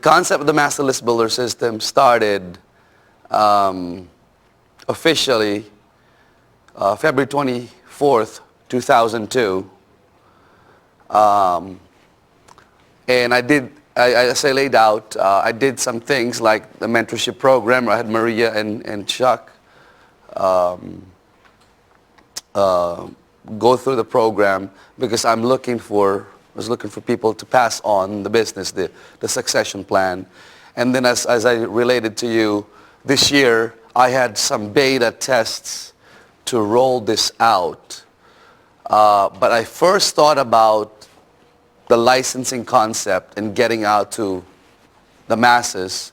concept of the Master List Builder system started officially February 24th, 2002. And as I laid out, I did some things like the mentorship program where I had Maria and Chuck go through the program because I was looking for people to pass on the business, the succession plan. And then as I related to you, this year I had some beta tests to roll this out. But I first thought about the licensing concept and getting out to the masses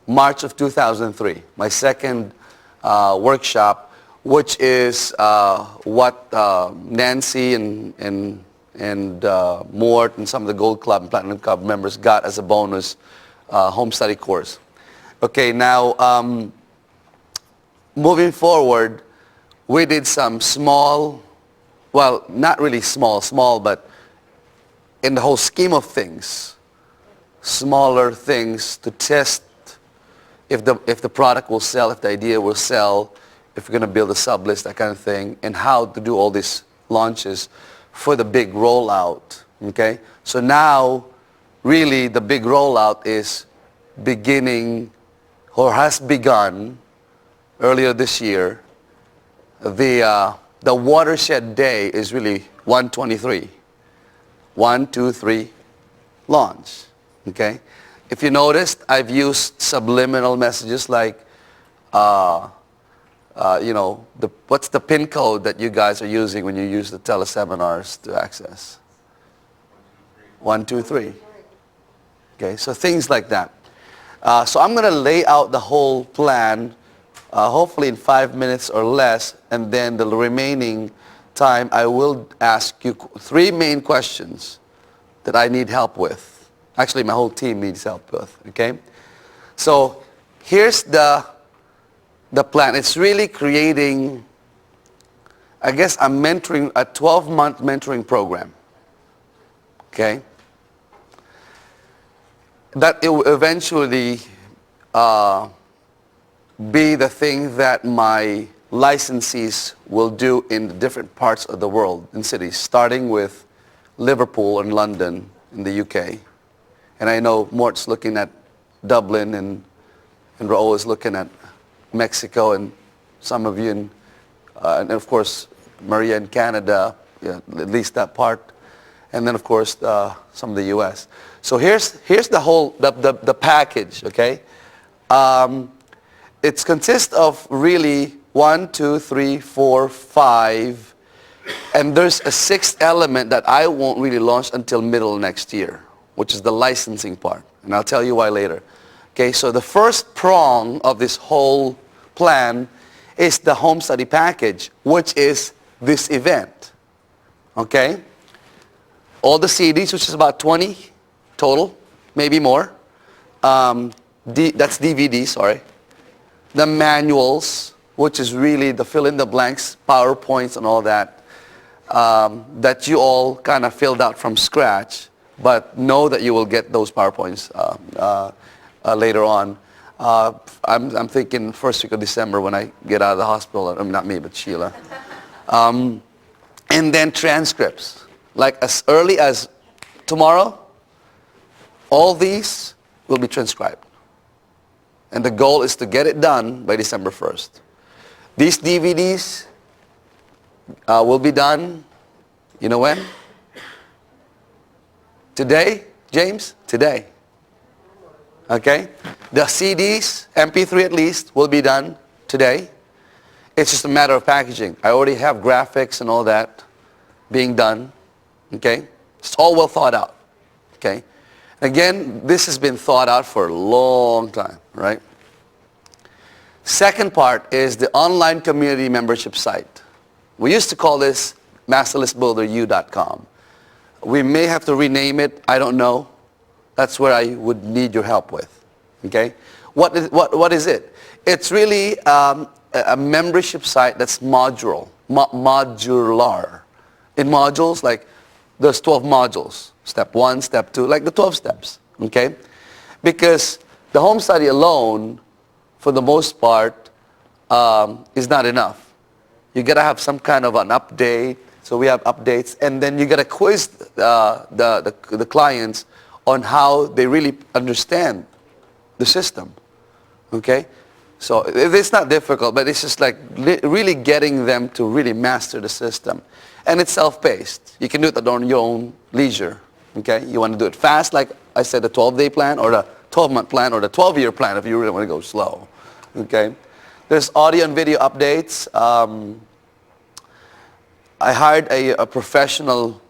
March of 2003, my second workshop, which is what Nancy and Mort and some of the Gold Club and Platinum Club members got as a bonus home study course. Okay, now moving forward, we did some small, well, not really small, but in the whole scheme of things, smaller things to test if the product will sell, if the idea will sell, if we're going to build a sub-list, that kind of thing, and how to do all these launches for the big rollout, okay? So now, really, the big rollout is beginning, or has begun, earlier this year. The watershed day is really 1/23. 1, 2, 3, launch, okay? If you noticed, I've used subliminal messages like, what's the PIN code that you guys are using when you use the teleseminars to access? 1, 2, 3. Okay, so things like that. So I'm going to lay out the whole plan, hopefully in 5 minutes or less, and then the remaining time I will ask you 3 main questions that I need help with. Actually, my whole team needs help with, okay? So here's the plan. It's really creating, I guess I'm mentoring a 12-month mentoring program, okay? That it will eventually be the thing that my licensees will do in the different parts of the world, in cities, starting with Liverpool and London in the UK. And I know Mort's looking at Dublin and Raul is looking at Mexico, and some of you and of course Maria in Canada, yeah, at least that part, and then of course some of the US. So here's the whole the package, okay? It consists of really 1, 2, 3, 4, 5, and there's a 6th element that I won't really launch until middle of next year, which is the licensing part, and I'll tell you why later. Okay, so the first prong of this whole plan is the home study package, which is this event. Okay? All the CDs, which is about 20 total, maybe more. That's DVD, sorry. The manuals, which is really the fill-in-the-blanks, PowerPoints and all that, that you all kind of filled out from scratch, but know that you will get those PowerPoints later on. I'm thinking first week of December when I get out of the hospital. Not me, but Sheila. And then transcripts. Like as early as tomorrow, all these will be transcribed. And the goal is to get it done by December 1st. These DVDs will be done, you know when? Today, James? Today. Okay? The CDs, MP3 at least, will be done today. It's just a matter of packaging. I already have graphics and all that being done. Okay? It's all well thought out. Okay? Again, this has been thought out for a long time, right? Second part is the online community membership site. We used to call this masterlistbuilderu.com. We may have to rename it. I don't know. That's where I would need your help with. Okay? What is it? It's really a membership site that's modular. In modules, like there's 12 modules. Step 1, step 2, like the 12 steps. Okay? Because the home study alone, for the most part, is not enough. You got to have some kind of an update. So we have updates, and then you got to quiz the clients on how they really understand the system. Okay? So it's not difficult, but it's just like really getting them to really master the system. And it's self-paced. You can do it on your own leisure. Okay? You want to do it fast, like I said, the 12-day plan or the 12-month plan or the 12-year plan if you really want to go slow. Okay? There's audio and video updates. I hired a professional,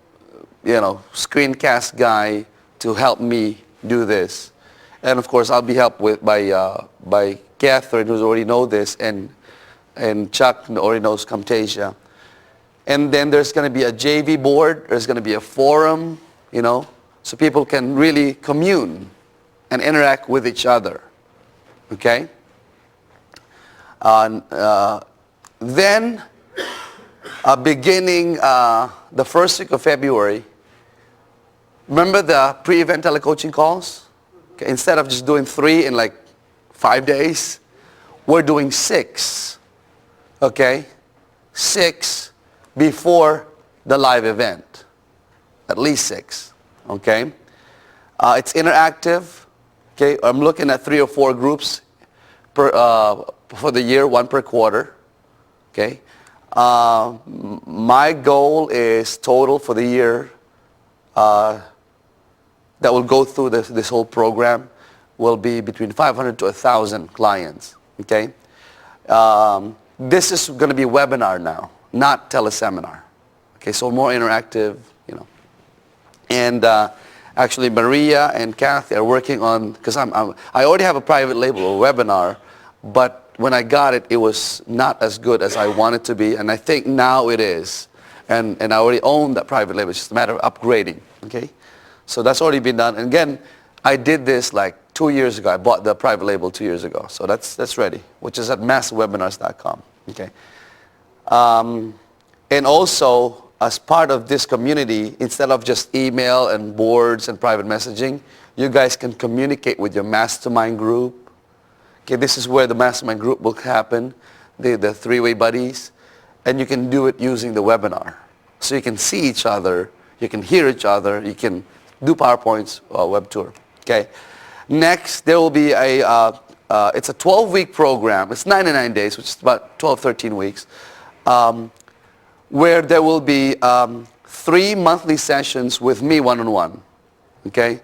screencast guy to help me do this. And of course, I'll be helped by Catherine, who already knows this, and Chuck, who already knows Camtasia. And then there's going to be a JV board. There's going to be a forum, so people can really commune and interact with each other. Okay? Then, beginning the first week of February, remember the pre-event telecoaching calls? Okay, instead of just doing 3 in like 5 days, we're doing 6. Okay? 6 before the live event. At least 6. Okay? It's interactive. Okay? I'm looking at 3 or 4 groups for the year, 1 per quarter. Okay? My goal is total for the year that will go through this whole program will be between 500 to 1,000 clients. Okay? This is going to be webinar now, not teleseminar. Okay, so more interactive, And actually, Maria and Kathy are working on, because I already have a private label, a webinar, but when I got it, it was not as good as I want it to be, and I think now it is. And I already own that private label. It's just a matter of upgrading. Okay, so that's already been done. And again, I did this like 2 years ago. I bought the private label 2 years ago, so that's ready, which is at masswebinars.com. Okay, and also as part of this community, instead of just email and boards and private messaging, you guys can communicate with your mastermind group. Okay, this is where the mastermind group will happen, the three-way buddies, and you can do it using the webinar. So you can see each other, you can hear each other, you can do PowerPoints, web tour. Okay. Next, there will be it's a 12-week program. It's 99 days, which is about 12, 13 weeks, where there will be 3 monthly sessions with me one-on-one. Okay.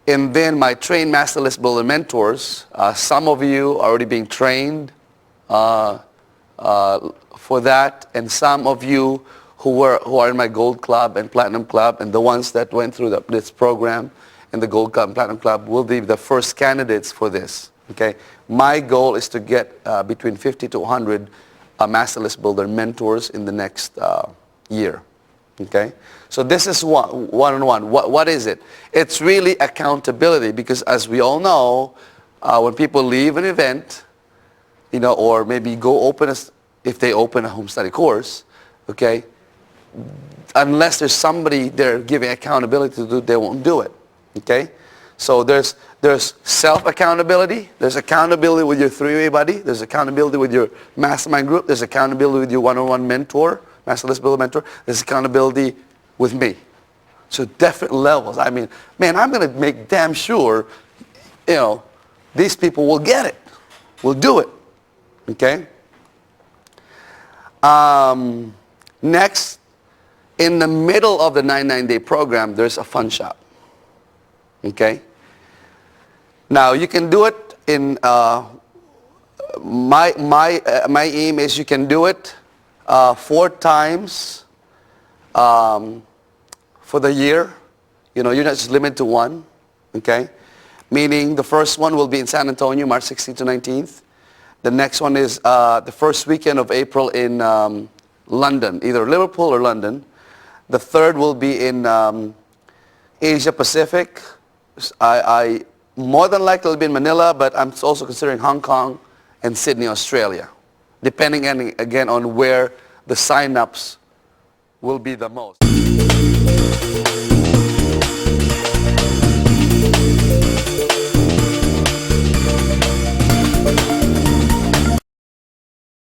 And then my trained Master List Builder mentors, some of you are already being trained for that, and some of you who are in my Gold Club and Platinum Club, and the ones that went through this program in the Gold Club and Platinum Club will be the first candidates for this. Okay, my goal is to get between 50 to 100 Master List Builder mentors in the next year. Okay, so this is one-on-one. What is it? It's really accountability, because as we all know, when people leave an event, or maybe if they open a home study course, okay, unless there's somebody there giving accountability to do, they won't do it. Okay, so there's self-accountability, there's accountability with your three-way buddy, there's accountability with your mastermind group, there's accountability with your one-on-one mentor, Master List Builder mentor, there's accountability with me. So different levels. I mean, man, I'm going to make damn sure, these people will get it, will do it. Okay? Next, in the middle of the 99-day program, there's a fun shop. Okay? Now, you can do it in, my aim is you can do it 4 times for the year. You're not just limited to 1. Okay? Meaning the first one will be in San Antonio, March 16th to 19th. The next one is the first weekend of April in London, either Liverpool or London. The third will be in Asia Pacific. I more than likely will be in Manila, but I'm also considering Hong Kong and Sydney, Australia, depending again on where the sign-ups will be the most.